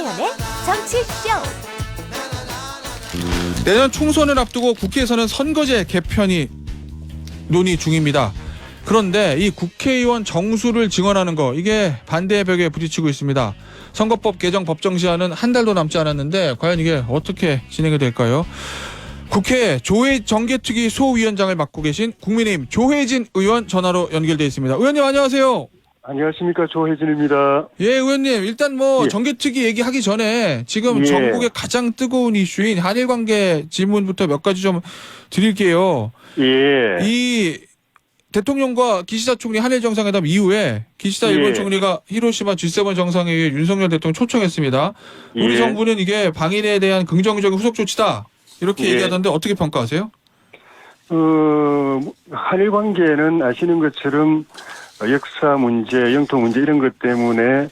김종현의 정치쇼. 내년 총선을 앞두고 국회에서는 선거제 개편이 논의 중입니다. 그런데 이 국회의원 정수를 증원하는 거, 이게 반대의 벽에 부딪히고 있습니다. 선거법 개정 법정 시한은 한 달도 남지 않았는데 과연 이게 어떻게 진행이 될까요? 국회 정개특위 소위원장을 맡고 계신 국민의힘 조혜진 의원 전화로 연결돼 있습니다. 의원님 안녕하세요. 안녕하십니까, 조혜진입니다. 예, 의원님 일단 예. 정개특위 얘기하기 전에 지금 예. 전국의 가장 뜨거운 이슈인 한일 관계 질문부터 몇 가지 좀 드릴게요. 예. 이 대통령과 기시다 총리 한일 정상회담 이후에 기시다 예. 일본 총리가 히로시마 G7 정상회의에 윤석열 대통령 초청했습니다. 우리 예. 정부는 이게 방일에 대한 긍정적인 후속 조치다 이렇게 예. 얘기하던데 어떻게 평가하세요? 한일 관계는 아시는 것처럼 역사 문제, 영토 문제 이런 것 때문에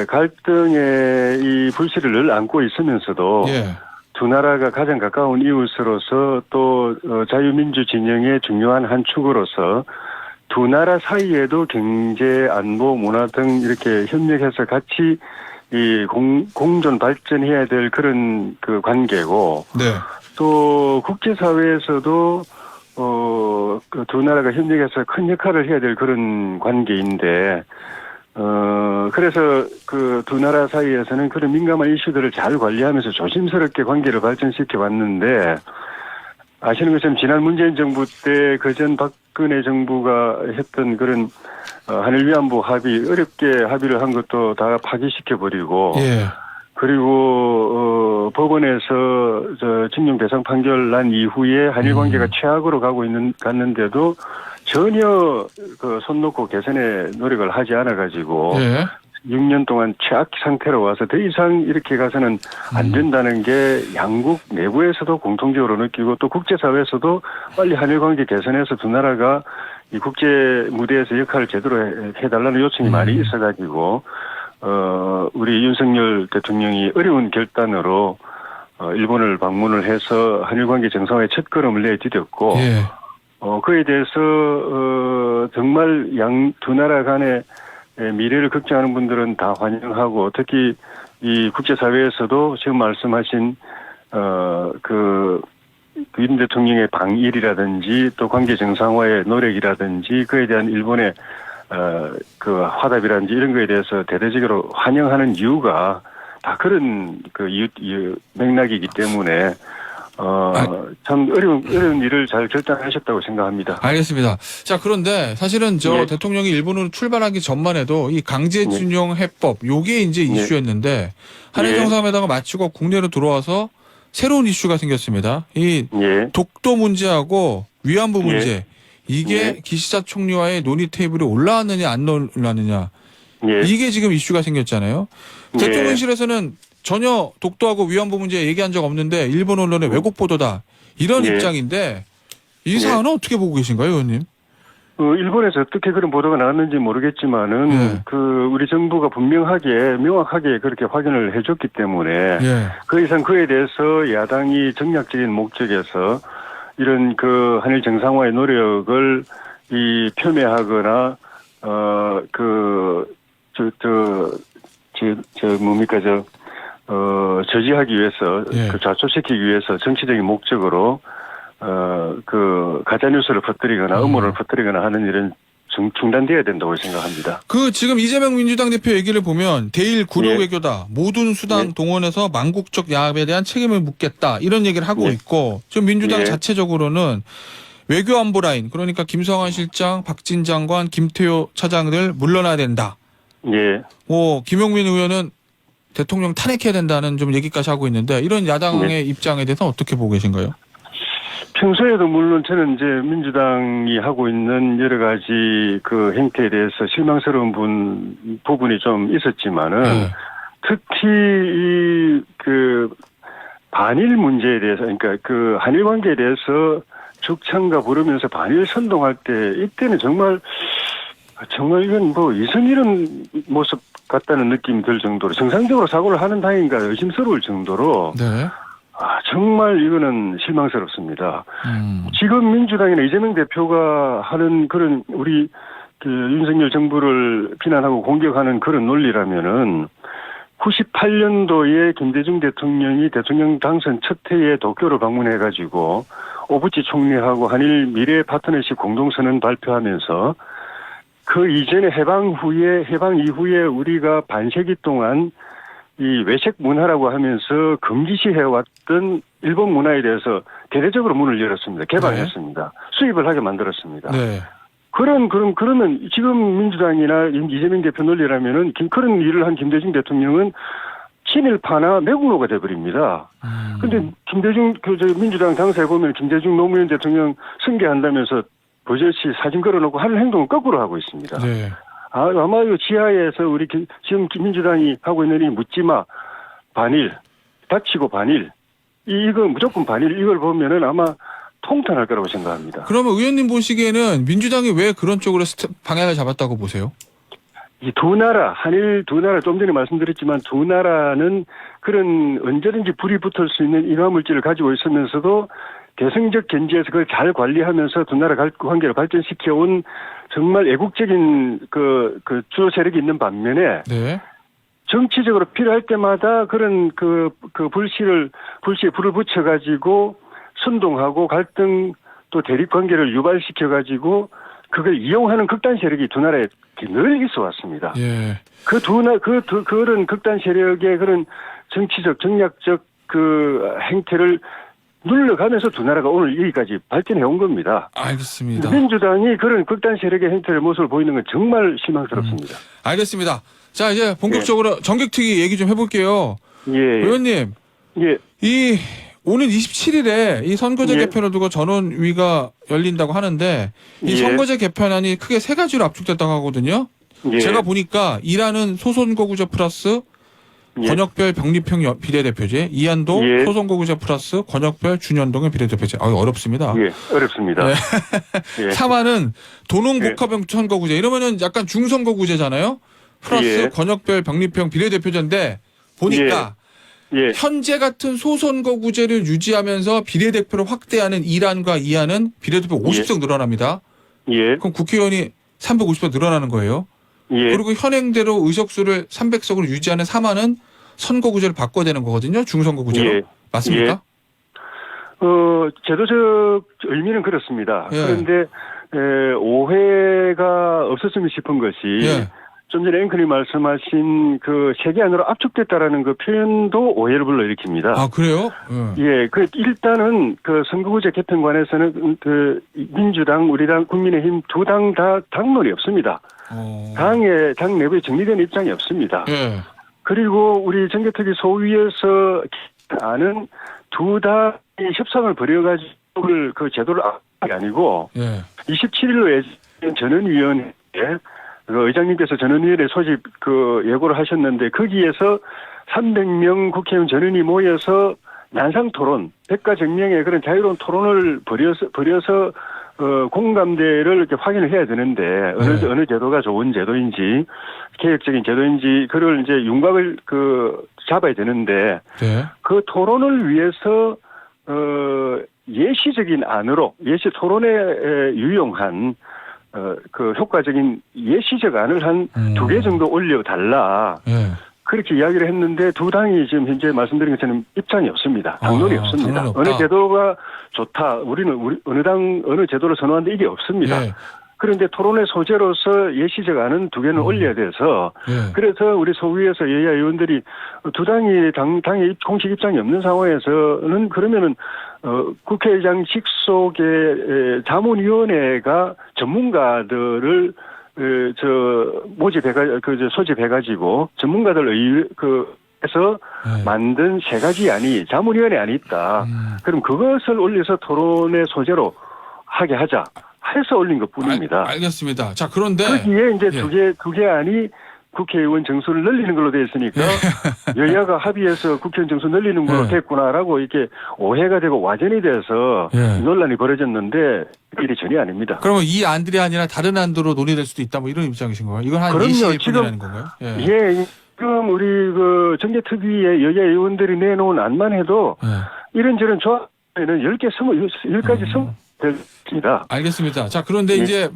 갈등의 이 불씨를 늘 안고 있으면서도 예. 두 나라가 가장 가까운 이웃으로서 또 자유민주 진영의 중요한 한 축으로서 두 나라 사이에도 경제, 안보, 문화 등 이렇게 협력해서 같이 이 공존 발전해야 될 그런 그 관계고, 네. 또 국제사회에서도 그 두 나라가 협력해서 큰 역할을 해야 될 그런 관계인데, 그래서 그 두 나라 사이에서는 그런 민감한 이슈들을 잘 관리하면서 조심스럽게 관계를 발전시켜 왔는데, 아시는 것처럼 지난 문재인 정부 때 그전 박근혜 정부가 했던 그런 한일 위안부 합의, 어렵게 합의를 한 것도 다 파기시켜 버리고, 예. 그리고 법원에서 징용 배상 판결 난 이후에 한일 관계가 최악으로 갔는데도 전혀 그 손 놓고 개선의 노력을 하지 않아 가지고 예. 6년 동안 최악 상태로 와서 더 이상 이렇게 가서는 안 된다는 게 양국 내부에서도 공통적으로 느끼고, 또 국제사회에서도 빨리 한일 관계 개선해서 두 나라가 이 국제 무대에서 역할을 제대로 해달라는 요청이 많이 있어가지고 우리 윤석열 대통령이 어려운 결단으로 일본을 방문을 해서 한일 관계 정상화의 첫걸음을 내디뎠고, 예. 그에 대해서 정말 두 나라 간의 미래를 걱정하는 분들은 다 환영하고, 특히 이 국제사회에서도 지금 말씀하신 윤 대통령의 방일이라든지 또 관계 정상화의 노력이라든지 그에 대한 일본의 그 화답이라든지 이런 거에 대해서 대대적으로 환영하는 이유가 다 그런 그 맥락이기 때문에 참 어려운 일을 잘 결단하셨다고 생각합니다. 알겠습니다. 자, 그런데 사실은 예. 대통령이 일본으로 출발하기 전만 해도 이 강제징용 해법 요게 이제 이슈였는데 한일 예. 정상회담을 마치고 국내로 들어와서 새로운 이슈가 생겼습니다. 이 예. 독도 문제하고 위안부 문제, 이게 예. 기시다 총리와의 논의 테이블에 올라왔느냐 안 올라왔느냐, 예. 이게 지금 이슈가 생겼잖아요. 예. 대통령실에서는 전혀 독도하고 위안부 문제 얘기한 적 없는데 일본 언론의 왜곡 보도다 이런 예. 입장인데 이 사안은 어떻게 보고 계신가요, 의원님? 일본에서 어떻게 그런 보도가 나왔는지 모르겠지만은 예. 우리 정부가 명확하게 그렇게 확인을 해줬기 때문에 예. 그 이상 그에 대해서 야당이 정략적인 목적에서 이런 그 한일 정상화의 노력을 폄훼하거나 저지하기 위해서, 예. 좌초시키기 위해서 정치적인 목적으로 가짜 뉴스를 퍼뜨리거나 음모를 퍼뜨리거나 하는 일은 중단돼야 된다고 생각합니다. 지금 이재명 민주당 대표 얘기를 보면 대일 구류 예. 외교다, 모든 수단 동원해서 만국적 야합에 대한 책임을 묻겠다 이런 얘기를 하고 예. 있고, 지금 민주당 예. 자체적으로는 외교 안보 라인, 그러니까 김성환 실장, 박진 장관, 김태호 차장들 물러나야 된다. 예. 김용민 의원은 대통령 탄핵해야 된다는 좀 얘기까지 하고 있는데, 이런 야당의 입장에 대해서 어떻게 보고 계신가요? 평소에도 물론 저는 이제 민주당이 하고 있는 여러 가지 그 행태에 대해서 실망스러운 부분이 좀 있었지만은 특히 반일 문제에 대해서, 그러니까 그 한일 관계에 대해서 죽창가 부르면서 반일 선동할 때, 이때는 정말 이건 이승일은 모습 같다는 느낌이 들 정도로, 정상적으로 사고를 하는 당인가 의심스러울 정도로 네. 정말 이거는 실망스럽습니다. 지금 민주당이나 이재명 대표가 하는 그런 우리 윤석열 정부를 비난하고 공격하는 그런 논리라면은 98년도에 김대중 대통령이 대통령 당선 첫 해에 도쿄를 방문해가지고 오부치 총리하고 한일 미래 파트너십 공동선언 발표하면서 그 이전에 해방 이후에 우리가 반세기 동안 이 외색 문화라고 하면서 금기시해왔던 일본 문화에 대해서 대대적으로 문을 열었습니다. 개방했습니다. 수입을 하게 만들었습니다. 네. 그러면 지금 민주당이나 이재명 대표 논리라면은 그런 일을 한 김대중 대통령은 친일파나 매국노가 돼버립니다. 근데 김대중, 민주당 당사에 보면 김대중 노무현 대통령 승계한다면서 버젓이 사진 걸어놓고 하는 행동은 거꾸로 하고 있습니다. 네. 아마 이 지하에서 우리 지금 민주당이 하고 있는 이 묻지마, 반일, 닥치고 반일, 이거 무조건 반일, 이걸 보면은 아마 통탄할 거라고 생각합니다. 그러면 의원님 보시기에는 민주당이 왜 그런 쪽으로 방향을 잡았다고 보세요? 이 두 나라, 한일 두 나라, 좀 전에 말씀드렸지만 두 나라는 그런 언제든지 불이 붙을 수 있는 인화물질을 가지고 있으면서도 대승적 견지에서 그걸 잘 관리하면서 두 나라 관계를 발전시켜온 정말 애국적인 그 주요 세력이 있는 반면에 네. 정치적으로 필요할 때마다 그런 불씨에 불을 붙여가지고 선동하고 갈등 또 대립 관계를 유발시켜가지고 그걸 이용하는 극단 세력이 두 나라에 늘 있어 왔습니다. 예. 그런 극단 세력의 그런 정치적, 정략적 그 행태를 눌러가면서 두 나라가 오늘 여기까지 발전해 온 겁니다. 알겠습니다. 민주당이 그런 극단 세력의 행태를 모습을 보이는 건 정말 실망스럽습니다. 알겠습니다. 자, 이제 본격적으로 전격특위 얘기 좀 해볼게요. 예. 의원님. 예. 이 오는 27일에 이 선거제 예. 개편을 두고 전원위가 열린다고 하는데 이 예. 선거제 개편안이 크게 세 가지로 압축됐다고 하거든요. 예. 제가 보니까 1안은 소선거구제 플러스 예. 권역별 병립형 비례대표제, 2안도 예. 소선거구제 플러스 권역별 준연동형 비례대표제. 어렵습니다. 예. 어렵습니다. 네. 예. 3안은 도농복합형 선거구제. 이러면은 약간 중선거구제잖아요. 플러스 예. 권역별 병립형 비례대표제인데 보니까 예. 현재 같은 소선거구제를 유지하면서 비례대표를 확대하는 1안과 2안은 비례대표 50석 늘어납니다. 예. 그럼 국회의원이 350석 늘어나는 거예요. 예. 그리고 현행대로 의석수를 300석으로 유지하는 3안은 선거구제를 바꿔야 되는 거거든요. 중선거구제로. 예. 맞습니까? 제도적 의미는 그렇습니다. 예. 그런데 오해가 없었으면 싶은 것이 예. 좀 전에 앵커님 말씀하신 그 세계 안으로 압축됐다라는 그 표현도 오해를 불러일으킵니다. 아, 그래요? 예, 일단은 그 선거구제 개편 관해서는 그 민주당, 우리당, 국민의힘 두 당 다 당론이 없습니다. 당 내부에 정리된 입장이 없습니다. 예. 그리고 우리 정개특위 소위에서 아는 두 당이 협상을 벌여가지고 그 제도를 게 아니고 예. 27일로 전원위원회에 그 의장님께서 전원위원회 소집 예고를 하셨는데 거기에서 300명 국회의원 전원이 모여서 난상 토론, 백가정명의 그런 자유로운 토론을 벌여서 공감대를 이렇게 확인을 해야 되는데 어느 제도가 좋은 제도인지 개혁적인 제도인지 그걸 이제 윤곽을 잡아야 되는데 네. 그 토론을 위해서 예시적인 안으로 토론에 유용한 그 효과적인 예시적 안을 한 2개 정도 올려달라. 예. 그렇게 이야기를 했는데 두 당이 지금 현재 말씀드린 것처럼 입장이 없습니다. 당론이 없습니다. 당론이 없다. 어느 제도가 좋다. 우리는 어느 제도를 선호하는데 이게 없습니다. 예. 그런데 토론의 소재로서 예시적 안은 2개는 올려야 돼서 예. 그래서 우리 소위에서 여야 의원들이 두 당이 당의 공식 입장이 없는 상황에서는 그러면은 국회의장 직속의 자문위원회가 전문가들을 소집해가지고 전문가들 해서 만든 세 가지 안이 자문위원회 안이 있다. 그럼 그것을 올려서 토론의 소재로 하게 하자. 해서 올린 것 뿐입니다. 알겠습니다. 자, 그런데. 거기에 이제 예. 두 개 안이 국회의원 정수를 늘리는 걸로 되어 있으니까 여야가 합의해서 국회의원 정수 늘리는 걸로 됐구나라고 이렇게 오해가 되고 와전이 돼서 논란이 벌어졌는데 일이 전혀 아닙니다. 그러면 이 안들이 아니라 다른 안으로 논의될 수도 있다 뭐 이런 입장이신 건가요? 이건 한 예시뿐이라는 건가요? 예, 지금 우리 정개특위의 여야 의원들이 내놓은 안만 해도 이런저런 조합에는 10가지 됐습니다. 알겠습니다. 자, 그런데 이제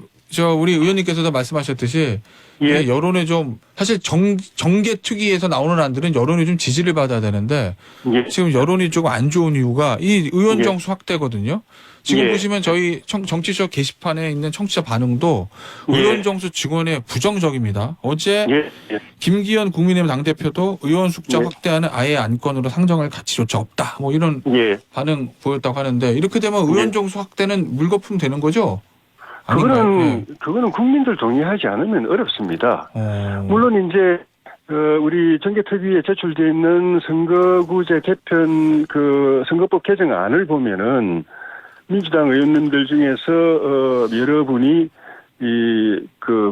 우리 의원님께서도 말씀하셨듯이 예. 이게 여론에 좀 사실 정계특위에서 나오는 안들은 여론이 좀 지지를 받아야 되는데 예. 지금 여론이 조금 안 좋은 이유가 이 의원 예. 정수 확대거든요. 지금 예. 보시면 저희 정치적 게시판에 있는 청취자 반응도 예. 의원 정수 증원에 부정적입니다. 어제 예. 예. 김기현 국민의힘 당대표도 의원 숫자 예. 확대하는 아예 안건으로 상정할 가치조차 없다. 뭐 이런 예. 반응 보였다고 하는데 이렇게 되면 의원 예. 정수 확대는 물거품 되는 거죠? 아닌가요? 그거는 국민들 동의하지 않으면 어렵습니다. 예. 물론 이제 우리 정계특위에 제출되어 있는 선거구제 개편 선거법 개정안을 보면은 민주당 의원님들 중에서 여러분이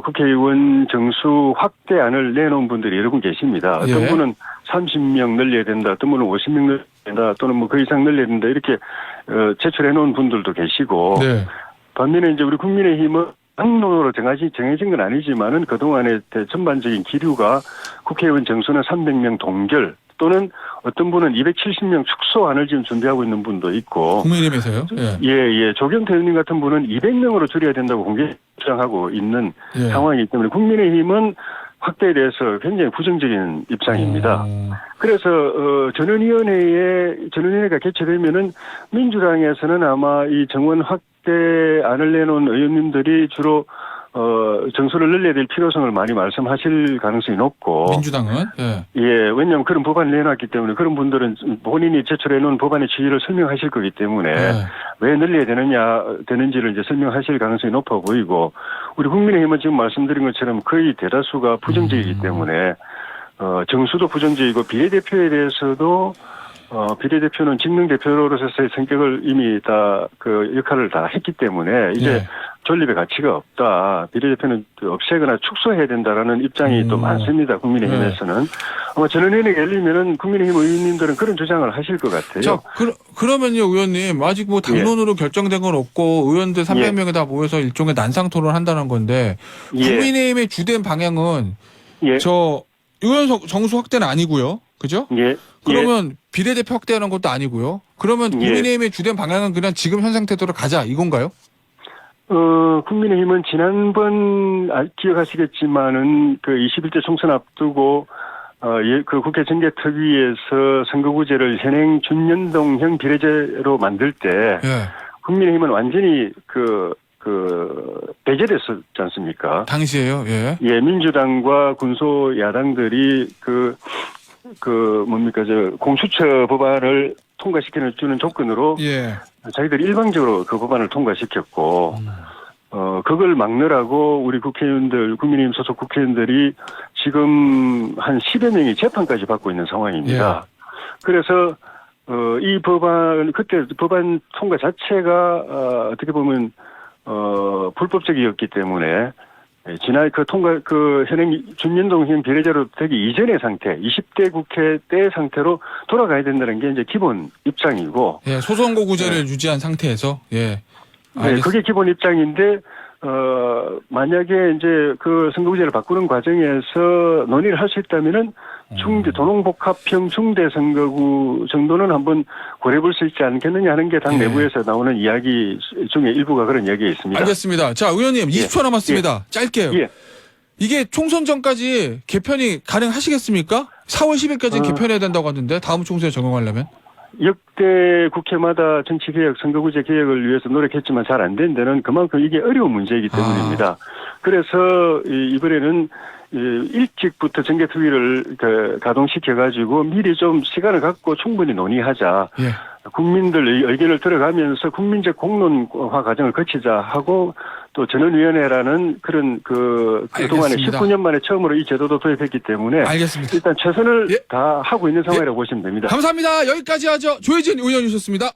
국회의원 정수 확대안을 내놓은 분들이 여러 분 계십니다. 어떤 예. 분은 30명 늘려야 된다, 어떤 분은 50명 늘려야 된다, 또는 뭐 그 이상 늘려야 된다 이렇게 제출해 놓은 분들도 계시고. 네. 반면에 이제 우리 국민의힘은 당론으로 정해진 건 아니지만은 그동안의 전반적인 기류가 국회의원 정수는 300명 동결 또는 어떤 분은 270명 축소안을 지금 준비하고 있는 분도 있고. 국민의힘에서요? 예. 예. 조경태 의원님 같은 분은 200명으로 줄여야 된다고 공개 주장하고 있는 예. 상황이기 때문에 국민의힘은 확대에 대해서 굉장히 부정적인 입장입니다. 그래서 전원위원회가 개최되면은 민주당에서는 아마 이 정원 확대안을 내놓은 의원님들이 주로 정수를 늘려야 될 필요성을 많이 말씀하실 가능성이 높고. 민주당은? 예. 예, 왜냐하면 그런 법안을 내놨기 때문에 그런 분들은 본인이 제출해 놓은 법안의 취지를 설명하실 거기 때문에 예. 왜 늘려야 되는지를 이제 설명하실 가능성이 높아 보이고, 우리 국민의힘은 지금 말씀드린 것처럼 거의 대다수가 부정적이기 때문에 정수도 부정적이고 비례대표에 대해서도 비례대표는 직능대표로서의 성격을 이미 다 역할을 다 했기 때문에 이제 예. 존립의 가치가 없다. 비례대표는 없애거나 축소해야 된다라는 입장이 또 많습니다. 국민의힘에서는. 아마 전원위원회가 열리면은 국민의힘 의원님들은 그런 주장을 하실 것 같아요. 자, 그러면요, 의원님. 아직 뭐 당론으로 결정된 건 없고 의원들 300명이 다 모여서 일종의 난상 토론을 한다는 건데 국민의힘의 주된 방향은 의원 정수 확대는 아니고요. 그죠? 예. 그러면 비례대표 확대하는 것도 아니고요. 그러면 국민의힘의 주된 방향은 그냥 지금 현 상태대로 가자 이건가요? 국민의힘은 지난번 기억하시겠지만은 21대 총선 앞두고 그 국회 정계특위에서 선거구제를 현행 준연동형 비례제로 만들 때 국민의힘은 완전히 배제됐었지 않습니까? 당시에요. 예. 예, 민주당과 군소 야당들이 공수처 법안을 통과시켜주는 조건으로 자기들이 일방적으로 그 법안을 통과시켰고, 그걸 막느라고 우리 국민의힘 소속 국회의원들이 지금 한 10여 명이 재판까지 받고 있는 상황입니다. 그래서, 그때 법안 통과 자체가, 어떻게 보면, 불법적이었기 때문에, 현행 준연동형 비례제로 되기 이전의 상태, 20대 국회 때 상태로 돌아가야 된다는 게 이제 기본 입장이고. 예, 소선거구제를 유지한 상태에서, 예. 네, 그게 기본 입장인데, 만약에 이제 선거구제를 바꾸는 과정에서 논의를 할 수 있다면은 도농복합형 중대선거구 정도는 한번 고려해볼 수 있지 않겠느냐 하는 게 당 내부에서 나오는 이야기 중에 일부가 그런 이야기가 있습니다. 알겠습니다. 자, 의원님 20초 남았습니다. 짧게요. 이게 총선 전까지 개편이 가능하시겠습니까? 4월 10일까지 개편해야 된다고 하는데 다음 총선에 적용하려면? 역대 국회마다 정치개혁, 선거구제 개혁을 위해서 노력했지만 잘 안 된 데는 그만큼 이게 어려운 문제이기 때문입니다. 그래서 이번에는 일찍부터 정계특위를 가동시켜가지고 미리 좀 시간을 갖고 충분히 논의하자. 국민들 의견을 들어가면서 국민적 공론화 과정을 거치자 하고 또 전원위원회라는 그런 그동안에 19년 만에 처음으로 이 제도도 도입했기 때문에 알겠습니다. 일단 최선을 다 하고 있는 상황이라고 보시면 됩니다. 감사합니다. 여기까지 하죠. 조혜진 의원이셨습니다.